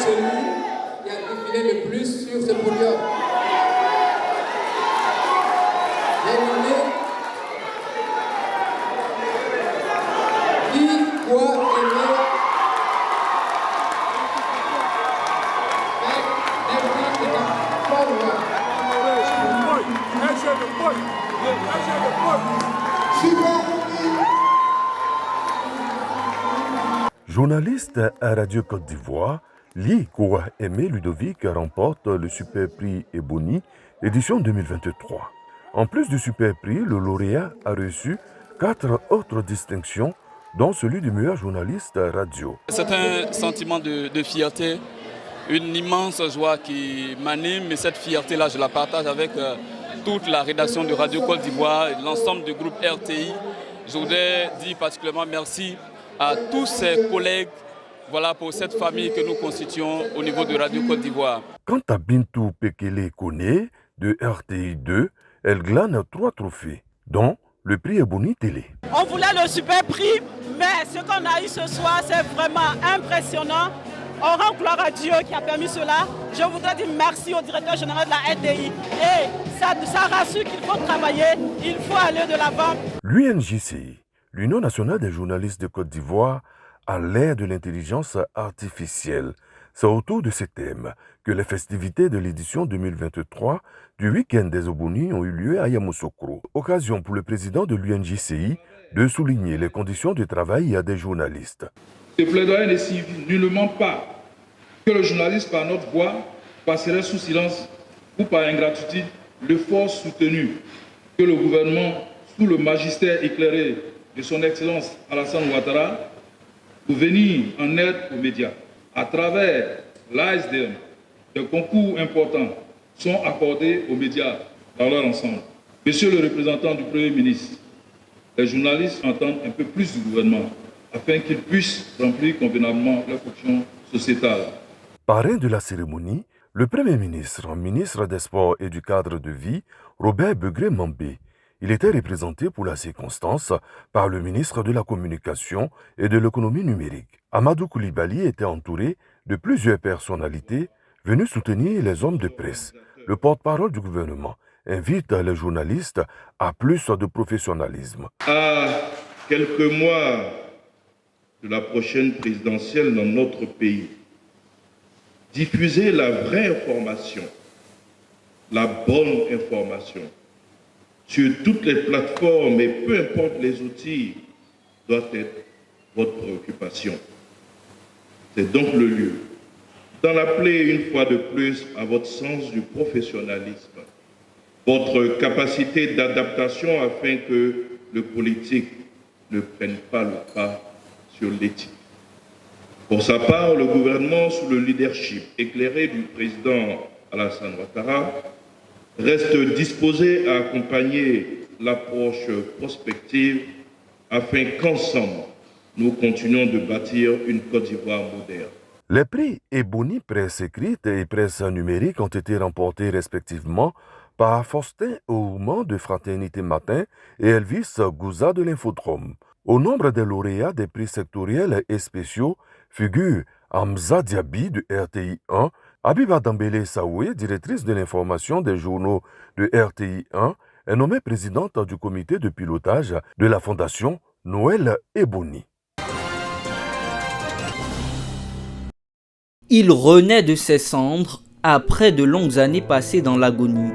celui qui a défilé le plus sur ce podium. J'ai nommé qui doit aimer Journaliste à Radio Côte d'Ivoire, Ly Kowa Aimé Ludovic remporte le Super Prix Ebony édition 2023. En plus du Super Prix, le lauréat a reçu 4 autres distinctions, dont celui du meilleur journaliste radio. C'est un sentiment de fierté, une immense joie qui m'anime, et cette fierté-là, je la partage avec toute la rédaction de Radio Côte d'Ivoire et l'ensemble du groupe RTI. Je voudrais dire particulièrement merci à tous ces collègues, voilà, pour cette famille que nous constituons au niveau de Radio Côte d'Ivoire. Quant à Bintou Pekele Kone de RTI 2, elle glane 3 trophées, dont le prix Ebony Télé. On voulait le super prix, mais ce qu'on a eu ce soir, c'est vraiment impressionnant. On rend gloire à Dieu qui a permis cela. Je voudrais dire merci au directeur général de la RTI. Et ça rassure qu'il faut travailler, il faut aller de l'avant. L'UNJCI, l'Union nationale des journalistes de Côte d'Ivoire, à l'ère de l'intelligence artificielle. C'est autour de ces thèmes que les festivités de l'édition 2023 du Week-end des Oboni ont eu lieu à Yamoussoukro. Occasion pour le président de l'UNJCI de souligner les conditions de travail des journalistes. Ce plaidoyer ne signifie nullement pas que le journaliste, par notre voix, passerait sous silence ou par ingratitude l'effort soutenu que le gouvernement, sous le magistère éclairé de son Excellence Alassane Ouattara, pour venir en aide aux médias. À travers l'ASDM, des concours importants sont accordés aux médias dans leur ensemble. Monsieur le représentant du Premier ministre, les journalistes entendent un peu plus du gouvernement afin qu'ils puissent remplir convenablement leurs fonctions sociétales. Parrain de la cérémonie, le Premier ministre, ministre des Sports et du Cadre de vie, Robert Begré-Mambé. Il était représenté pour la circonstance par le ministre de la Communication et de l'Économie numérique. Amadou Koulibaly était entouré de plusieurs personnalités venues soutenir les hommes de presse. Le porte-parole du gouvernement invite les journalistes à plus de professionnalisme. À quelques mois de la prochaine présidentielle dans notre pays, diffuser la vraie information, la bonne information, sur toutes les plateformes et peu importe les outils, doit être votre préoccupation. C'est donc le lieu d'en appeler une fois de plus à votre sens du professionnalisme, votre capacité d'adaptation afin que le politique ne prenne pas le pas sur l'éthique. Pour sa part, le gouvernement, sous le leadership éclairé du président Alassane Ouattara, reste disposé à accompagner l'approche prospective afin qu'ensemble, nous continuions de bâtir une Côte d'Ivoire moderne. Les prix Ebony Presse écrite et Presse numérique ont été remportés respectivement par Faustin Ouman de Fraternité Matin et Elvis Gouza de l'Infodrome. Au nombre des lauréats des prix sectoriels et spéciaux figure Hamza Diaby de RTI 1, Habiba Dambélé Saoué, directrice de l'information des journaux de RTI 1, est nommée présidente du comité de pilotage de la fondation Noël Ebony. Il renaît de ses cendres après de longues années passées dans l'agonie.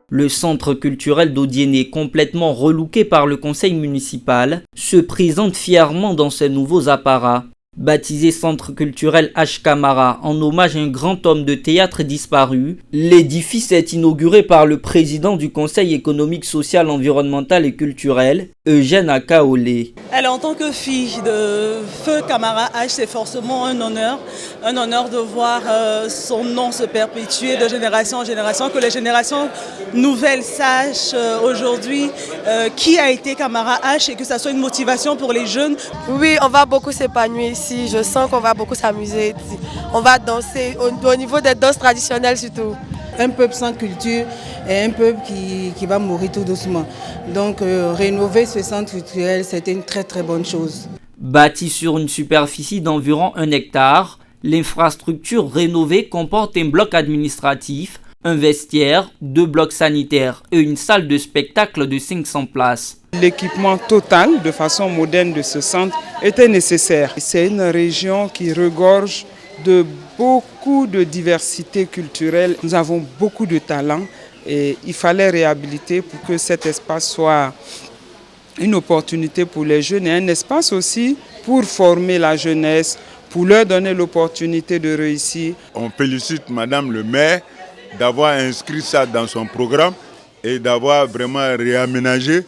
Le centre culturel d'Odiéné, complètement relooké par le conseil municipal, se présente fièrement dans ses nouveaux apparats. Baptisé Centre culturel H. Camara en hommage à un grand homme de théâtre disparu, l'édifice est inauguré par le président du Conseil économique, social, environnemental et culturel, Eugène Akaolé. Elle, en tant que fille de feu Camara H, c'est forcément un honneur de voir son nom se perpétuer de génération en génération, que les générations nouvelles sachent aujourd'hui qui a été Camara H et que ça soit une motivation pour les jeunes. Oui, on va beaucoup s'épanouir ici. Je sens qu'on va beaucoup s'amuser. On va danser au niveau des danses traditionnelles surtout. un peuple sans culture est un peuple qui va mourir tout doucement. Donc rénover ce centre culturel, c'était une très très bonne chose. Bâti sur une superficie d'environ 1 hectare, l'infrastructure rénovée comporte un bloc administratif, un vestiaire, 2 blocs sanitaires et une salle de spectacle de 500 places. L'équipement total de façon moderne de ce centre était nécessaire. C'est une région qui regorge de beaucoup de diversité culturelle. Nous avons beaucoup de talents et il fallait réhabiliter pour que cet espace soit une opportunité pour les jeunes et un espace aussi pour former la jeunesse, pour leur donner l'opportunité de réussir. On félicite Madame le maire d'avoir inscrit ça dans son programme et d'avoir vraiment réaménagé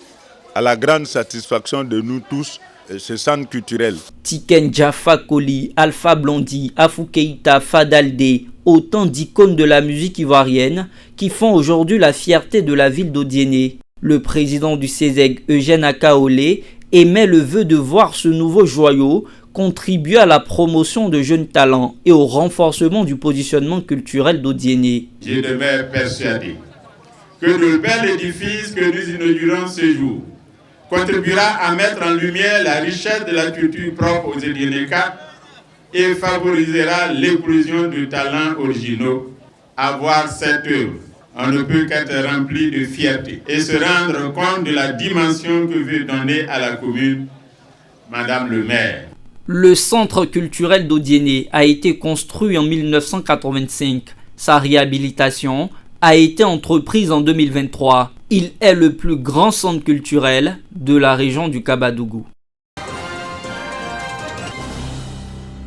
à la grande satisfaction de nous tous ce centre culturel. Tiken Jaffa Koli, Alpha Blondy, Afou Keïta, Fadaldé, autant d'icônes de la musique ivoirienne qui font aujourd'hui la fierté de la ville d'Odiéné. Le président du CESEG, Eugène Akaolé, émet le vœu de voir ce nouveau joyau contribuer à la promotion de jeunes talents et au renforcement du positionnement culturel d'Odiéné. Je demeure persuadé que le bel édifice que nous inaugurons ce jour contribuera à mettre en lumière la richesse de la culture propre aux Odiénékas et favorisera l'éclosion de talents originaux. À voir cette œuvre, on ne peut qu'être rempli de fierté et se rendre compte de la dimension que veut donner à la commune Madame le maire. Le centre culturel d'Odiéné a été construit en 1985. Sa réhabilitation a été entreprise en 2023. Il est le plus grand centre culturel de la région du Kabadougou.